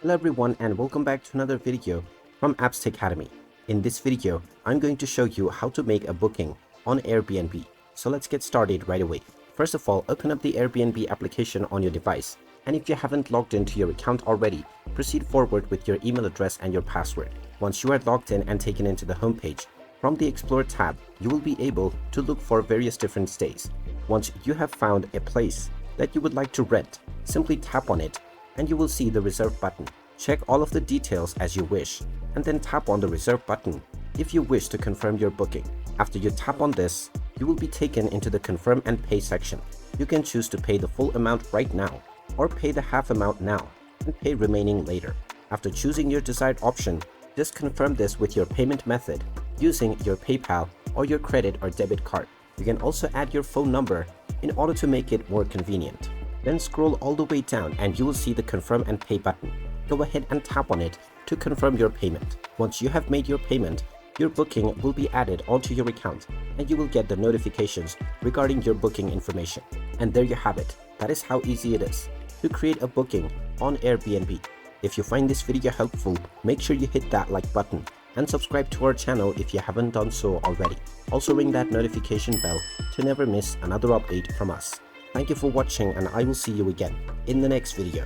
Hello everyone and welcome back to another video from Apps Academy. In this video, I'm going to show you how to make a booking on Airbnb. So let's get started right away. First of all, open up the Airbnb application on your device. And if you haven't logged into your account already, proceed forward with your email address and your password. Once you are logged in and taken into the homepage, from the Explore tab, you will be able to look for various different stays. Once you have found a place that you would like to rent, simply tap on it and you will see the reserve button. Check all of the details as you wish and then tap on the reserve button if you wish to confirm your booking. After you tap on this, you will be taken into the confirm and pay section. You can choose to pay the full amount right now or pay the half amount now and pay remaining later. After choosing your desired option, just confirm this with your payment method using your PayPal or your credit or debit card. You can also add your phone number in order to make it more convenient. Then scroll all the way down and you will see the confirm and pay button. Go ahead and tap on it to confirm your payment. Once you have made your payment, your booking will be added onto your account and you will get the notifications regarding your booking information. And there you have it. That is how easy it is to create a booking on Airbnb. If you find this video helpful, make sure you hit that like button and subscribe to our channel if you haven't done so already. Also ring that notification bell to never miss another update from us. Thank you for watching and I will see you again in the next video.